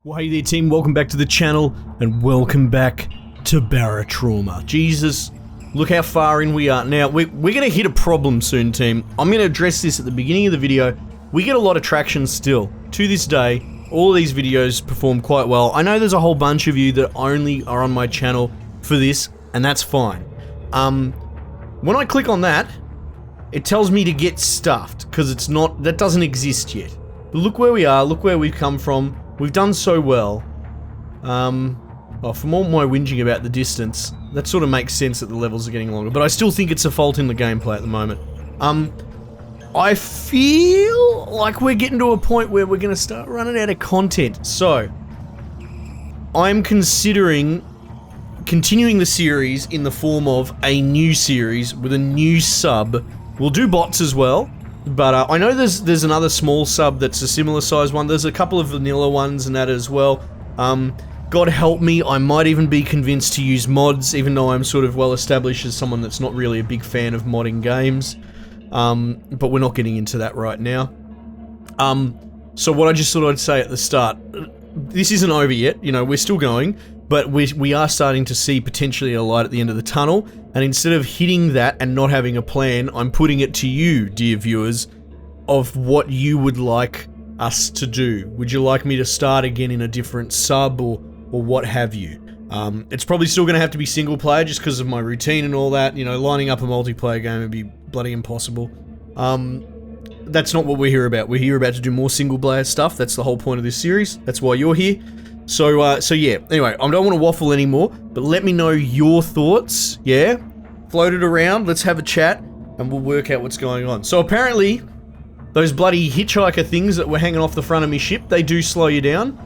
Well, hey there team, welcome back to the channel, and welcome back to Barotrauma. Jesus, look how far in we are. Now, we're gonna hit a problem soon, team. I'm gonna address this at the beginning of the video. We get a lot of traction still. To this day, all of these videos perform quite well. I know there's a whole bunch of you that only are on my channel for this, and that's fine. When I click on that, it tells me to get stuffed, because it's not, that doesn't exist yet. But look where we are, look where we've come from. We've done so well. From all my whinging about the distance, that sort of makes sense that the levels are getting longer, but I still think it's a fault in the gameplay at the moment. I feel like we're getting to a point where we're gonna start running out of content, so I'm considering continuing the series in the form of a new series with a new sub. We'll do bots as well. But I know there's another small sub that's a similar size one. There's a couple of vanilla ones and that as well. God help me, I might even be convinced to use mods, even though I'm sort of well established as someone that's not really a big fan of modding games. But we're not getting into that right now. So what I just thought I'd say at the start, this isn't over yet, you know, we're still going, but we are starting to see potentially a light at the end of the tunnel, and instead of hitting that and not having a plan, I'm putting it to you, dear viewers, of what you would like us to do. Would you like me to start again in a different sub, or what have you? It's probably still going to have to be single player just because of my routine and all that. You know, lining up a multiplayer game would be bloody impossible. That's not what we're here about. We're here about to do more single player stuff. That's the whole point of this series. That's why you're here. So yeah, anyway, I don't want to waffle anymore, but let me know your thoughts, yeah? Float it around, let's have a chat, and we'll work out what's going on. So apparently, those bloody hitchhiker things that were hanging off the front of my ship, they do slow you down.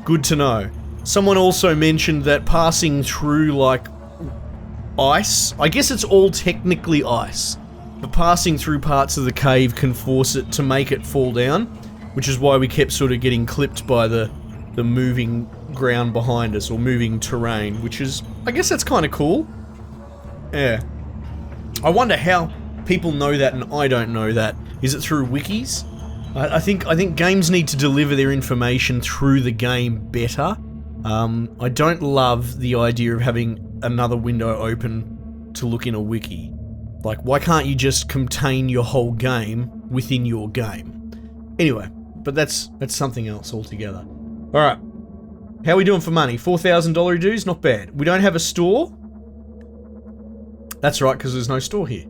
Good to know. Someone also mentioned that passing through, like, ice, I guess it's all technically ice, but passing through parts of the cave can force it to make it fall down, which is why we kept sort of getting clipped by the moving ground behind us, or moving terrain, which is, I guess that's kind of cool. Yeah. I wonder how people know that and I don't know that. Is it through wikis? I think games need to deliver their information through the game better. I don't love the idea of having another window open to look in a wiki. Like, why can't you just contain your whole game within your game? Anyway, but that's something else altogether. Alright, how are we doing for money? $4,000 dues? Not bad. We don't have a store? That's right, because there's no store here.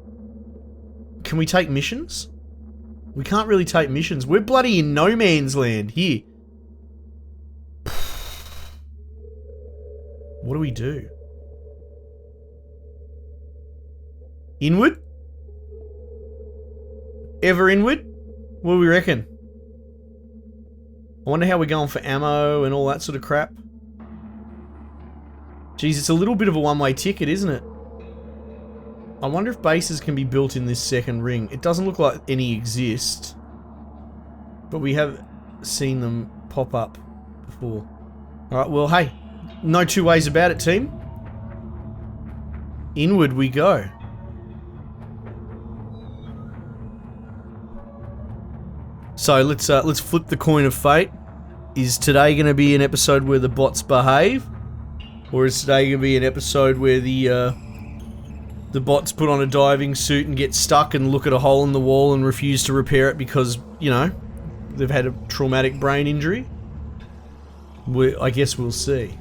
Can we take missions? We can't really take missions. We're bloody in no man's land. Here. What do we do? Inward? Ever inward? What do we reckon? I wonder how we're going for ammo and all that sort of crap. Jeez, it's a little bit of a one-way ticket, isn't it? I wonder if bases can be built in this second ring. It doesn't look like any exist, but we have seen them pop up before. Alright, well, hey, no two ways about it, team. Inward we go. So let's flip the coin of fate. Is today going to be an episode where the bots behave, or is today going to be an episode where the bots put on a diving suit and get stuck and look at a hole in the wall and refuse to repair it because, you know, they've had a traumatic brain injury? I guess we'll see.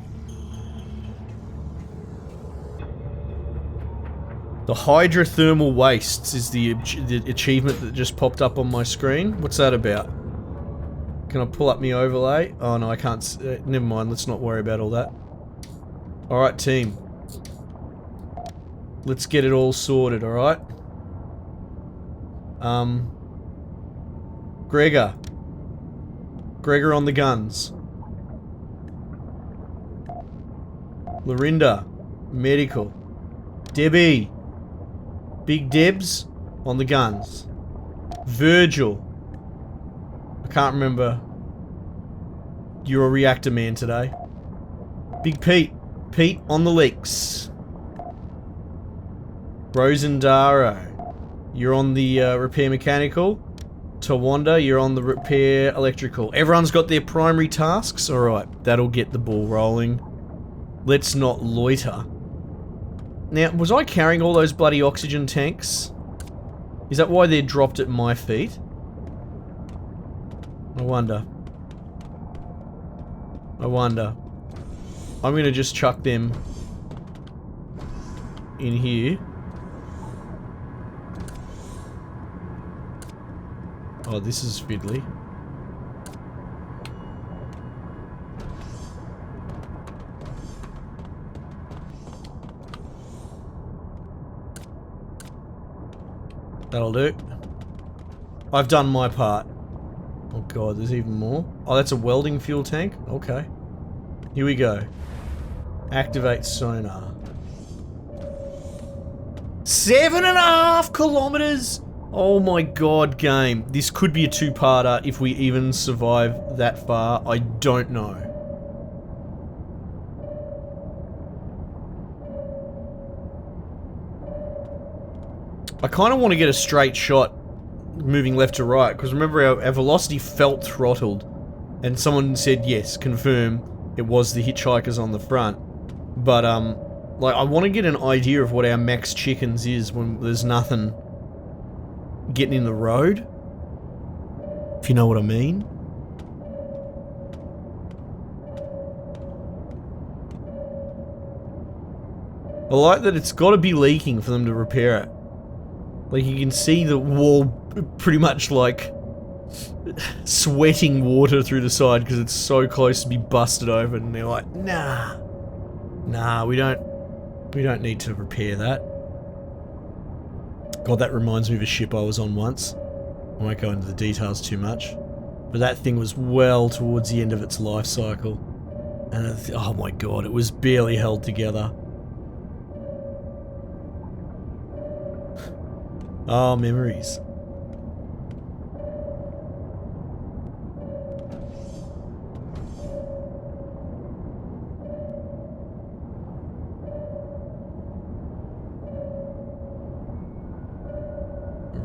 The hydrothermal wastes is the achievement that just popped up on my screen. What's that about? Can I pull up my overlay? Oh no, I can't. Never mind, let's not worry about all that. Alright, team. Let's get it all sorted, alright? Gregor. Gregor on the guns. Lorinda. Medical. Debbie. Big Debs on the guns. Virgil. I can't remember. You're a reactor man today. Big Pete. Pete on the leaks. Rosendaro. You're on the repair mechanical. Tawanda, you're on the repair electrical. Everyone's got their primary tasks? Alright, that'll get the ball rolling. Let's not loiter. Now, was I carrying all those bloody oxygen tanks? Is that why they're dropped at my feet? I wonder. I wonder. I'm gonna just chuck them in here. Oh, this is fiddly. That'll do. I've done my part. Oh god, there's even more. Oh, that's a welding fuel tank? Okay. Here we go. Activate sonar. 7.5 kilometers! Oh my god, game. This could be a two-parter if we even survive that far. I don't know. I kind of want to get a straight shot moving left to right, because remember our velocity felt throttled. And someone said, yes, confirm, it was the hitchhikers on the front. But, like, I want to get an idea of what our max chickens is when there's nothing getting in the road. If you know what I mean. I like that it's got to be leaking for them to repair it. Like, you can see the wall pretty much, like, sweating water through the side because it's so close to be busted open, and they're like, nah. Nah, we don't need to repair that. God, that reminds me of a ship I was on once. I won't go into the details too much. But that thing was well towards the end of its life cycle. And oh my god, it was barely held together. Oh, memories.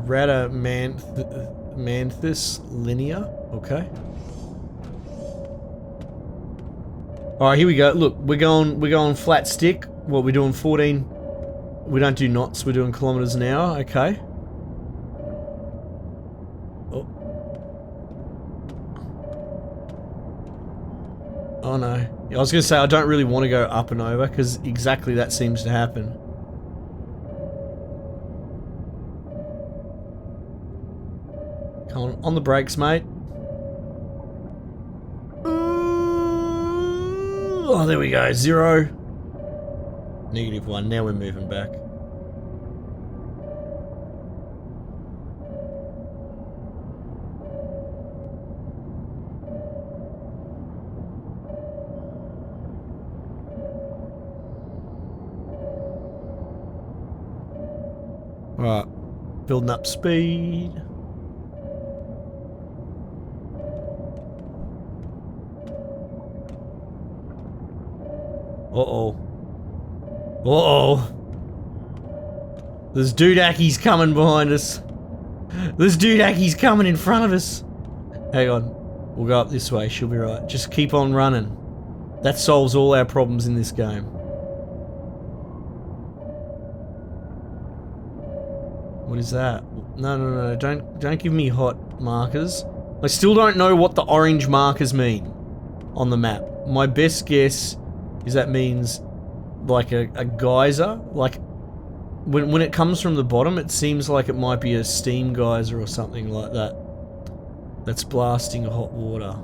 Radamanthus linear. Okay. Alright, here we go. Look, we're going flat stick. What, we're doing 14. We don't do knots, we're doing kilometers an hour. Okay. Oh. Oh no. I was gonna say, I don't really want to go up and over, because exactly that seems to happen. Come on the brakes, mate. Oh, there we go. 0. -1. Now we're moving back. Alright. Building up speed. Uh-oh. Uh-oh. There's dudackies coming behind us. There's dudackies coming in front of us. Hang on. We'll go up this way. She'll be right. Just keep on running. That solves all our problems in this game. What is that? No. Don't give me hot markers. I still don't know what the orange markers mean on the map. My best guess is that means like a geyser. Like when it comes from the bottom, it seems like it might be a steam geyser or something like that. That's blasting hot water.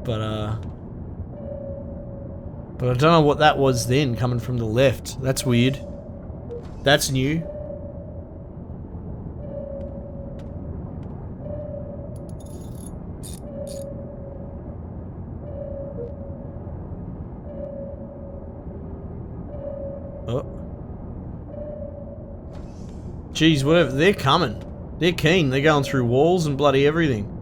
But I don't know what that was then, coming from the left. That's weird. That's new. Oh. Jeez, whatever. They're coming. They're keen. They're going through walls and bloody everything.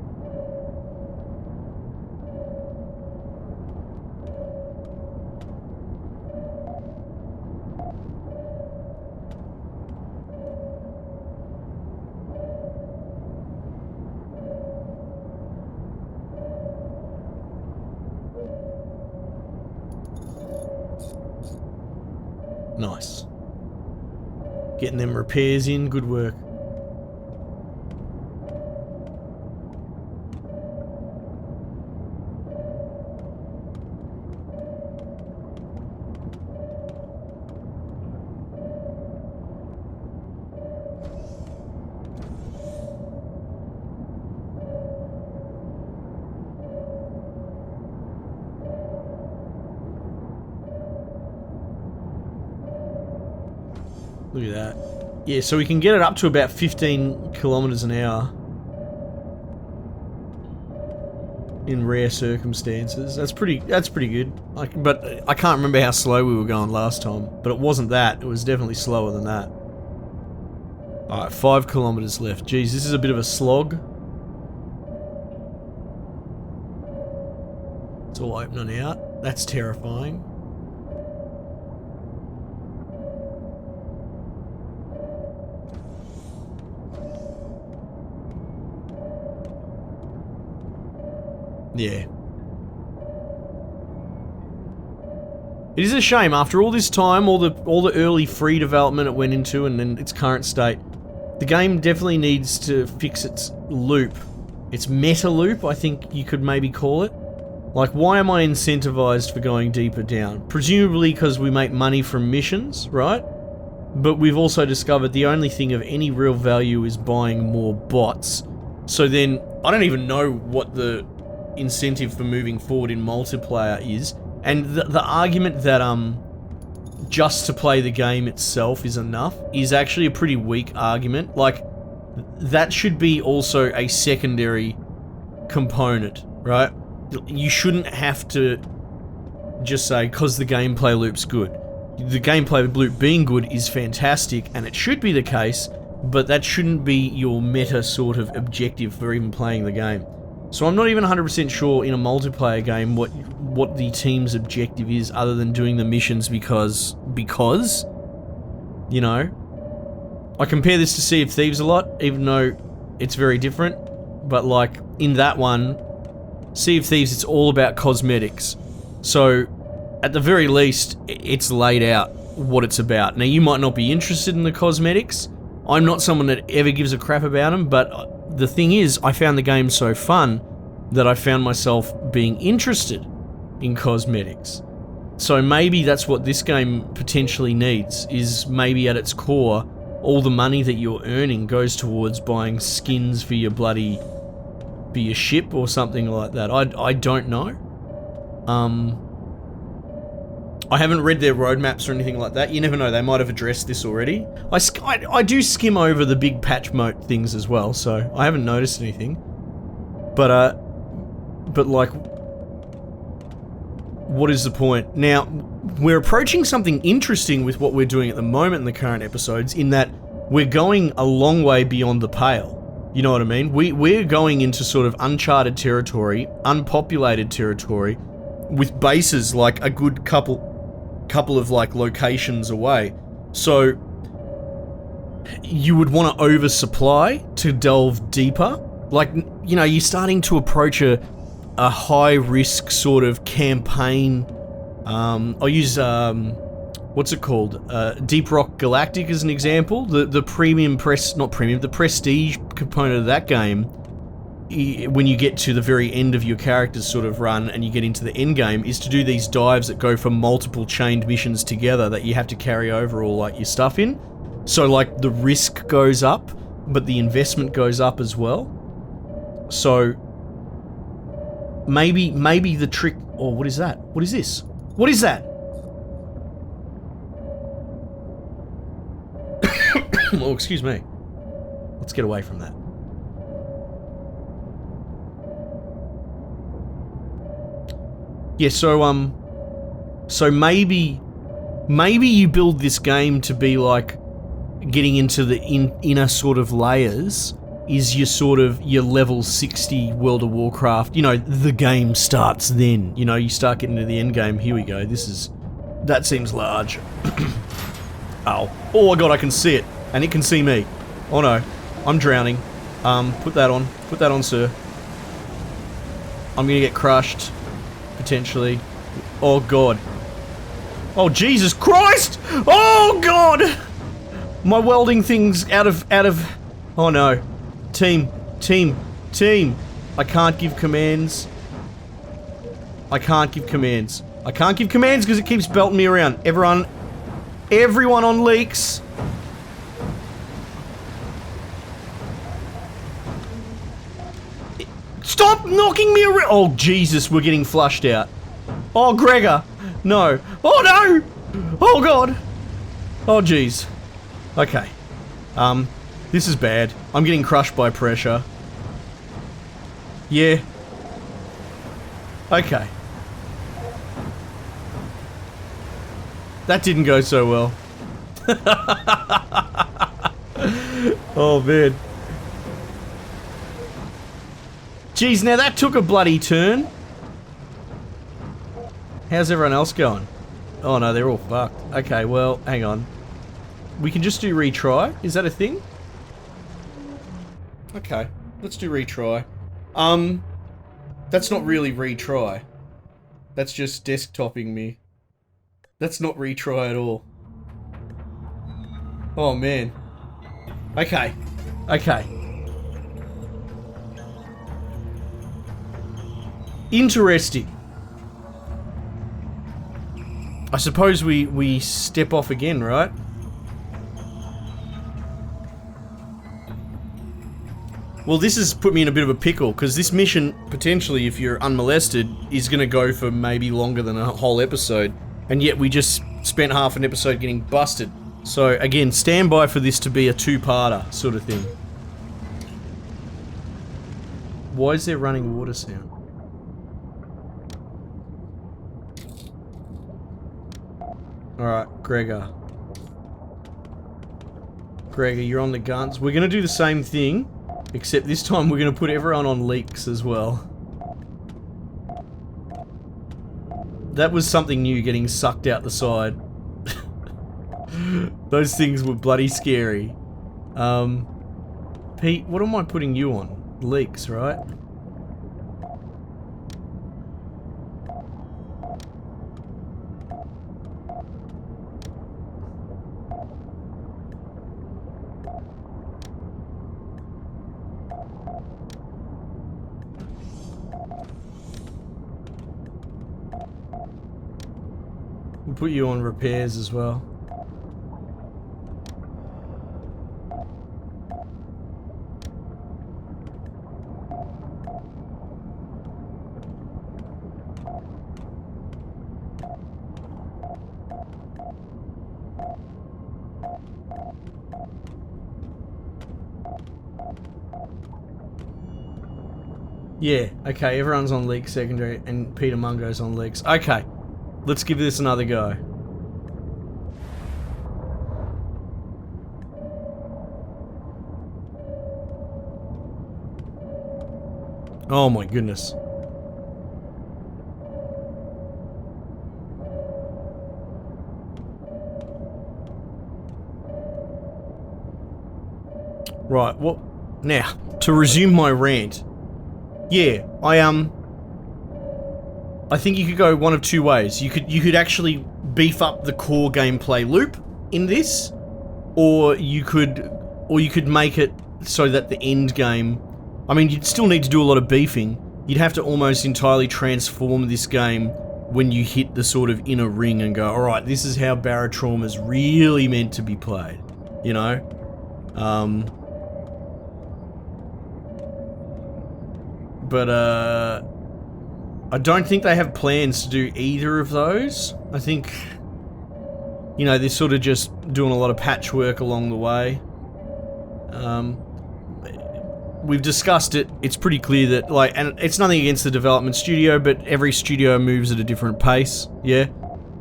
Nice. Getting them repairs in, good work. Look at that. Yeah, so we can get it up to about 15 kilometers an hour. In rare circumstances. That's pretty good. But I can't remember how slow we were going last time. But it wasn't that. It was definitely slower than that. Alright, 5 kilometers left. Jeez, this is a bit of a slog. It's all opening out. That's terrifying. Yeah. It is a shame, after all this time, all the early free development it went into and then its current state, the game definitely needs to fix its loop. Its meta loop, I think you could maybe call it. Like, why am I incentivized for going deeper down? Presumably because we make money from missions, right? But we've also discovered the only thing of any real value is buying more bots. So then, I don't even know what the incentive for moving forward in multiplayer is, and the argument that just to play the game itself is enough is actually a pretty weak argument. Like, that should be also a secondary component, right? You shouldn't have to just say, because the gameplay loop's good. The gameplay loop being good is fantastic, and it should be the case, but that shouldn't be your meta sort of objective for even playing the game. So I'm not even 100% sure in a multiplayer game what the team's objective is, other than doing the missions because, you know. I compare this to Sea of Thieves a lot, even though it's very different. But like, in that one, Sea of Thieves, it's all about cosmetics. So, at the very least, it's laid out what it's about. Now, you might not be interested in the cosmetics. I'm not someone that ever gives a crap about them, but the thing is, I found the game so fun that I found myself being interested in cosmetics. So maybe that's what this game potentially needs, is maybe at its core, all the money that you're earning goes towards buying skins for your ship or something like that. I don't know. I haven't read their roadmaps or anything like that. You never know, they might have addressed this already. I do skim over the big patch note things as well, so I haven't noticed anything. But like, what is the point? Now, we're approaching something interesting with what we're doing at the moment in the current episodes, in that we're going a long way beyond the pale. You know what I mean? We're going into sort of uncharted territory, unpopulated territory, with bases like a good couple of like locations away. So you would want to oversupply to delve deeper. Like, you know, you're starting to approach a high risk sort of campaign. I'll use what's it called? Deep Rock Galactic as an example. The the prestige component of that game, when you get to the very end of your character's sort of run and you get into the end game, is to do these dives that go for multiple chained missions together that you have to carry over all like your stuff in. So like the risk goes up, but the investment goes up as well. So maybe the trick, or what is that? What is this? What is that? Oh, excuse me. Let's get away from that. Yeah, so maybe you build this game to be like getting into the inner sort of layers is your level 60 World of Warcraft. You know, the game starts then. You know, you start getting to the end game. Here we go. That seems large. Oh my god, I can see it, and it can see me. Oh no, I'm drowning. Put that on, sir. I'm gonna get crushed. Potentially. Oh god. Oh, Jesus Christ! Oh, God! My welding thing's out of... Oh, no. Team. I can't give commands. I can't give commands because it keeps belting me around. Everyone on leaks. Stop knocking me around! Oh, Jesus, we're getting flushed out. Oh, Gregor. No. Oh, no! Oh, God. Oh, jeez. Okay. This is bad. I'm getting crushed by pressure. Yeah. Okay. That didn't go so well. Oh, man. Jeez, now that took a bloody turn. How's everyone else going? Oh no, they're all fucked. Okay, well, hang on. We can just do retry? Is that a thing? Okay, let's do retry. That's not really retry. That's just desktoping me. That's not retry at all. Oh man. Okay. Okay. Interesting. I suppose we step off again, right? Well, this has put me in a bit of a pickle, because this mission, potentially, if you're unmolested, is going to go for maybe longer than a whole episode. And yet we just spent half an episode getting busted. So, again, stand by for this to be a two-parter sort of thing. Why is there running water sound? Alright, Gregor. Gregor, you're on the guns. We're gonna do the same thing, except this time we're gonna put everyone on leaks as well. That was something new, getting sucked out the side. Those things were bloody scary. Pete, what am I putting you on? Leaks, right? We'll put you on repairs as well. Yeah, okay, everyone's on leaks secondary and Peter Mungo's on leaks. Okay, let's give this another go. Oh my goodness. Right, well, now, to resume my rant. Yeah, I think you could go one of two ways. You could actually beef up the core gameplay loop in this, or you could make it so that the end game, I mean, you'd still need to do a lot of beefing. You'd have to almost entirely transform this game when you hit the sort of inner ring and go, alright, this is how Barotrauma is really meant to be played, you know? But, I don't think they have plans to do either of those. I think, you know, they're sort of just doing a lot of patchwork along the way. We've discussed it. It's pretty clear that, like, and it's nothing against the development studio, but every studio moves at a different pace, yeah?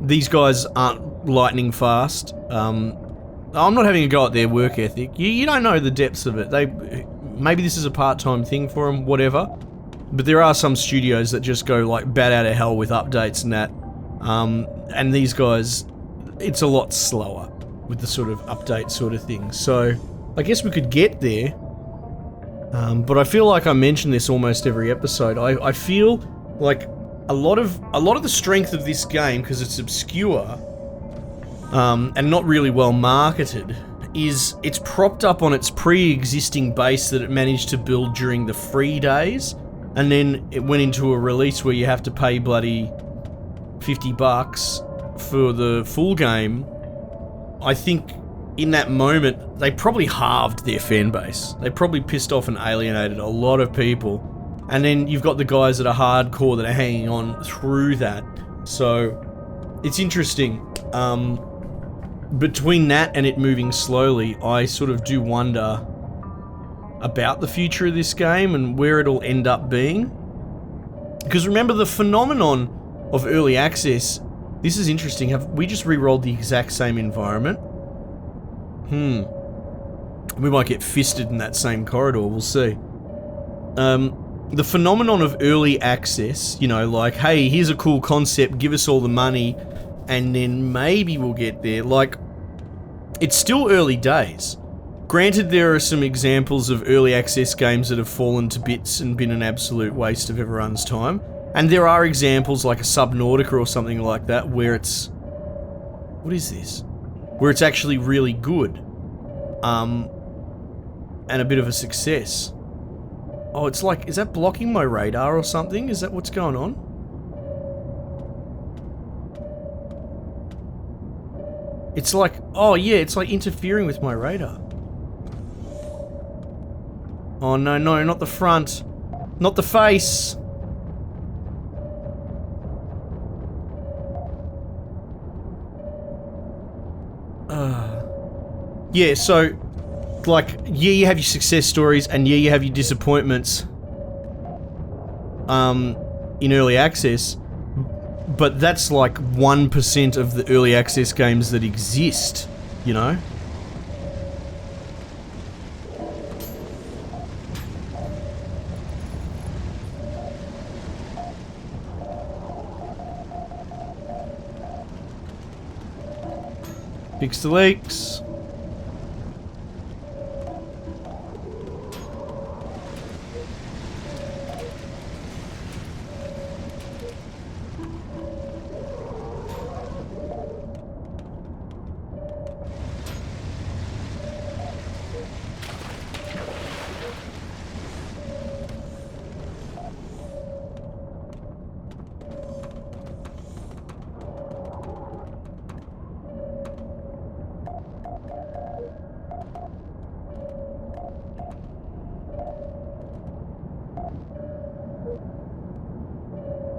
These guys aren't lightning fast. I'm not having a go at their work ethic. You don't know the depths of it. Maybe this is a part-time thing for them, whatever. But there are some studios that just go like bat out of hell with updates and that. And these guys, it's a lot slower with the sort of update sort of thing. So I guess we could get there. But I feel like I mention this almost every episode. I feel like a lot of the strength of this game, because it's obscure, and not really well marketed, is it's propped up on its pre-existing base that it managed to build during the free days, and then it went into a release where you have to pay bloody $50 for the full game. I think in that moment, they probably halved their fan base. They probably pissed off and alienated a lot of people. And then you've got the guys that are hardcore that are hanging on through that. So, it's interesting. Between that and it moving slowly, I sort of do wonder about the future of this game and where it'll end up being. Because remember, the phenomenon of early access, this is interesting. Have we just re-rolled the exact same environment? We might get fisted in that same corridor, we'll see. The phenomenon of early access, you know, like, hey, here's a cool concept, give us all the money, and then maybe we'll get there. Like, it's still early days. Granted, there are some examples of early access games that have fallen to bits and been an absolute waste of everyone's time. And there are examples like a Subnautica or something like that where it's... What is this? Where it's actually really good. And a bit of a success. Oh, it's like... Is that blocking my radar or something? Is that what's going on? It's like... Oh, yeah, it's like interfering with my radar. Oh, no, no, not the front. Not the face. Yeah, so, like, yeah, you have your success stories, and yeah, you have your disappointments, in early access, but that's like 1% of the early access games that exist, you know? Fix the leaks.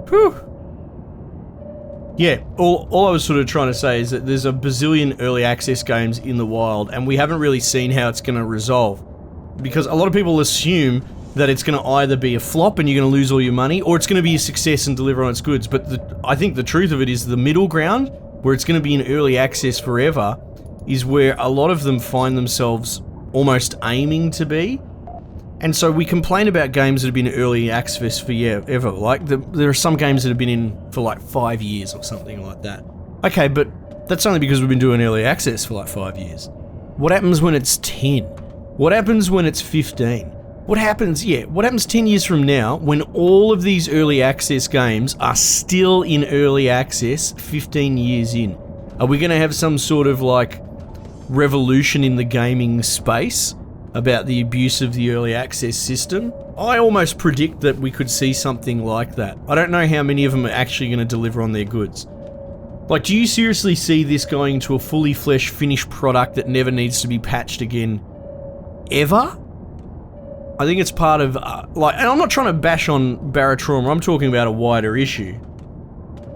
Whew. Yeah, all I was sort of trying to say is that there's a bazillion early access games in the wild, and we haven't really seen how it's going to resolve. Because a lot of people assume that it's going to either be a flop and you're going to lose all your money, or it's going to be a success and deliver on its goods. But I think the truth of it is the middle ground, where it's going to be in early access forever, is where a lot of them find themselves almost aiming to be. And so we complain about games that have been early access for ever. Like, there are some games that have been in for like 5 years or something like that. Okay, but that's only because we've been doing early access for like 5 years. What happens when it's 10? What happens when it's 15? What happens 10 years from now when all of these early access games are still in early access 15 years in? Are we going to have some sort of like revolution in the gaming space about the abuse of the early access system? I almost predict that we could see something like that. I don't know how many of them are actually going to deliver on their goods. Like, do you seriously see this going to a fully fleshed, finished product that never needs to be patched again? Ever? I think it's part of, and I'm not trying to bash on Barotrauma, I'm talking about a wider issue.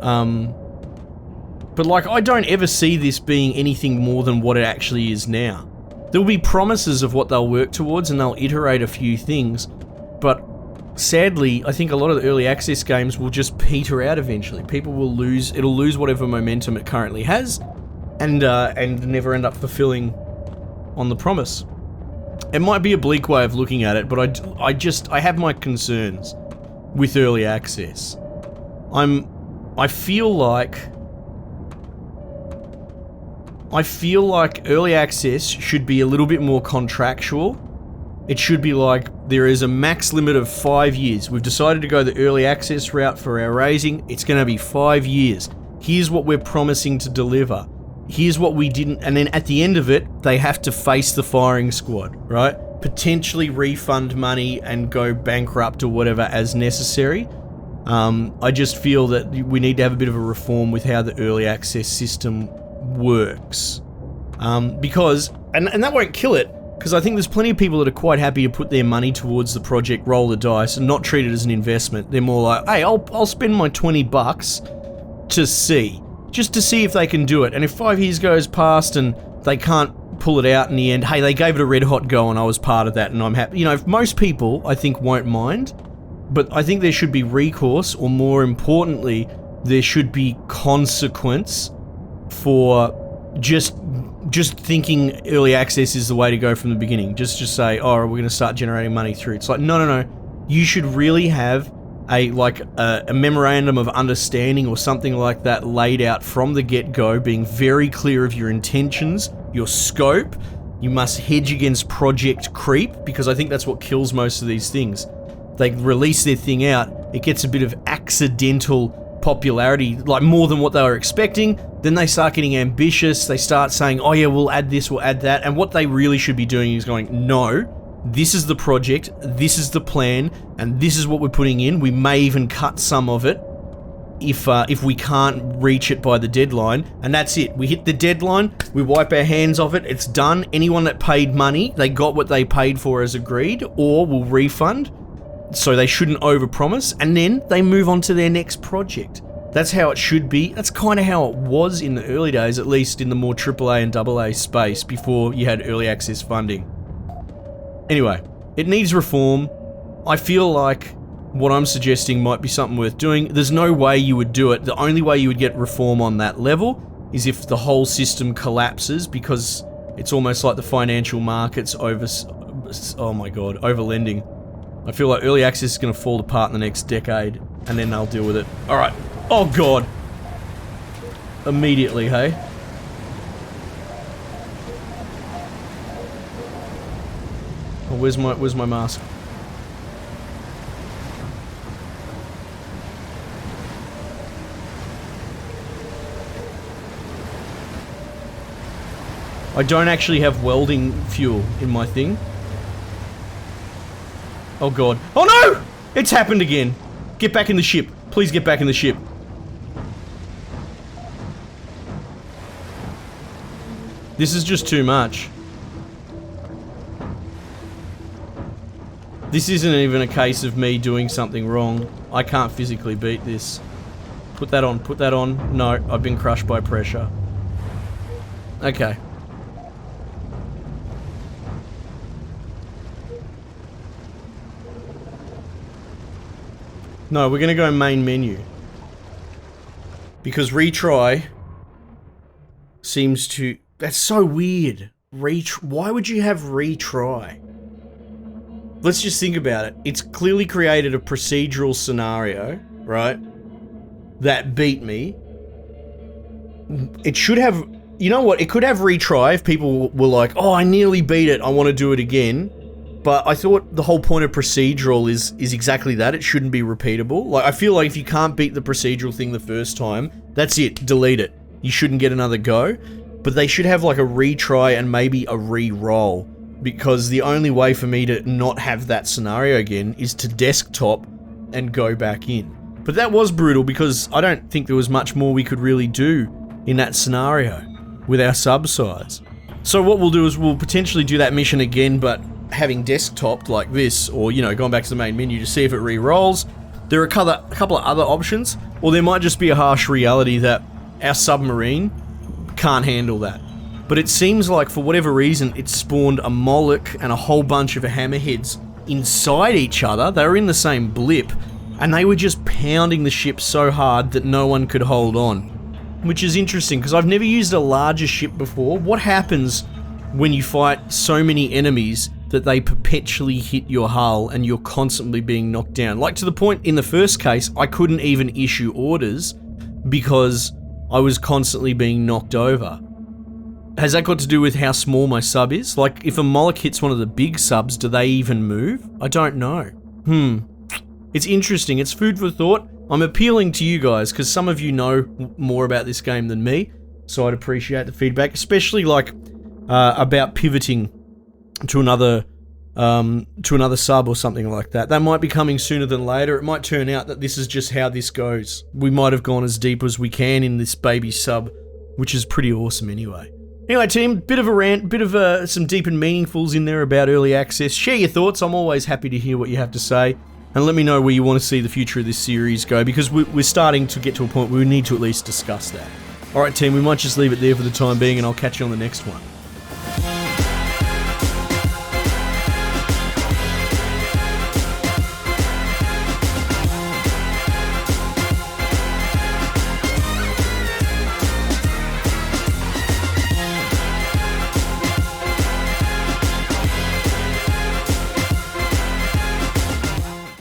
But like, I don't ever see this being anything more than what it actually is now. There'll be promises of what they'll work towards and they'll iterate a few things, but sadly, I think a lot of the early access games will just peter out eventually. People will lose, it'll lose whatever momentum it currently has, and never end up fulfilling on the promise. It might be a bleak way of looking at it, but I have my concerns with early access. I feel like early access should be a little bit more contractual. It should be like, there is a max limit of 5 years. We've decided to go the early access route for our raising. It's going to be 5 years. Here's what we're promising to deliver. here's what we didn't, and then at the end of it, they have to face the firing squad, right? Potentially refund money and go bankrupt or whatever as necessary. I just feel that we need to have a bit of a reform with how the early access system works. Because, and that won't kill it, because I think there's plenty of people that are quite happy to put their money towards the project, roll the dice, and not treat it as an investment. They're more like, hey, I'll spend my $20 to see. Just to see if they can do it. And if 5 years goes past and they can't pull it out in the end, hey, they gave it a red hot go and I was part of that and I'm happy. You know, if most people, I think, won't mind, but I think there should be recourse, or more importantly, there should be consequence for just thinking early access is the way to go from the beginning. Just say, oh, we're going to start generating money through. It's like, no. You should really have a memorandum of understanding or something like that laid out from the get-go, being very clear of your intentions, your scope. You must hedge against project creep, because I think that's what kills most of these things. They release their thing out, it gets a bit of accidental popularity, like more than what they were expecting, then they start getting ambitious, they start saying, oh yeah, we'll add this, we'll add that, and what they really should be doing is going, no, this is the project, this is the plan, and this is what we're putting in. We may even cut some of it if we can't reach it by the deadline, and that's it. We hit the deadline, we wipe our hands off it, it's done. Anyone that paid money, they got what they paid for as agreed, or we'll refund, so they shouldn't overpromise, and then they move on to their next project. That's how it should be. That's kind of how it was in the early days, at least in the more AAA and AA space, before you had early access funding. Anyway, it needs reform. I feel like what I'm suggesting might be something worth doing. There's no way you would do it. The only way you would get reform on that level is if the whole system collapses, because it's almost like the financial markets overlending. I feel like early access is going to fall apart in the next decade, and then they'll deal with it. Alright. Oh god. Immediately, hey? Oh, where's my mask? I don't actually have welding fuel in my thing. Oh god. Oh no! It's happened again. Get back in the ship. Please get back in the ship. This is just too much. This isn't even a case of me doing something wrong. I can't physically beat this. Put that on, put that on. No, I've been crushed by pressure. Okay. No, we're gonna go main menu. Because retry seems to... That's so weird. Why would you have retry? Let's just think about it. It's clearly created a procedural scenario, right? That beat me. It should have... You know what? It could have retry if people were like, oh, I nearly beat it, I want to do it again. But I thought the whole point of procedural is exactly that. It shouldn't be repeatable. Like, I feel like if you can't beat the procedural thing the first time, that's it. Delete it. You shouldn't get another go. But they should have like a retry and maybe a re-roll. Because the only way for me to not have that scenario again is to desktop and go back in. But that was brutal because I don't think there was much more we could really do in that scenario with our sub size. So what we'll do is we'll potentially do that mission again, but having desktoped like this, or, you know, going back to the main menu to see if it re-rolls. There are a couple of other options, or there might just be a harsh reality that our submarine can't handle that. But it seems like, for whatever reason, it spawned a Moloch and a whole bunch of hammerheads inside each other. They were in the same blip, and they were just pounding the ship so hard that no one could hold on. Which is interesting, because I've never used a larger ship before. What happens when you fight so many enemies that they perpetually hit your hull and you're constantly being knocked down? Like, to the point in the first case, I couldn't even issue orders because I was constantly being knocked over. Has that got to do with how small my sub is? Like, if a Moloch hits one of the big subs, do they even move? I don't know. It's interesting. It's food for thought. I'm appealing to you guys, because some of you know more about this game than me. so I'd appreciate the feedback, especially like about pivoting to another sub or something like that. That might be coming sooner than later. It might turn out that this is just how this goes. We might have gone as deep as we can in this baby sub, which is pretty awesome anyway. Anyway, team, bit of a rant, bit of some deep and meaningfuls in there about early access. Share your thoughts. I'm always happy to hear what you have to say. And let me know where you want to see the future of this series go, because we're starting to get to a point where we need to at least discuss that. Alright, team, we might just leave it there for the time being, and I'll catch you on the next one.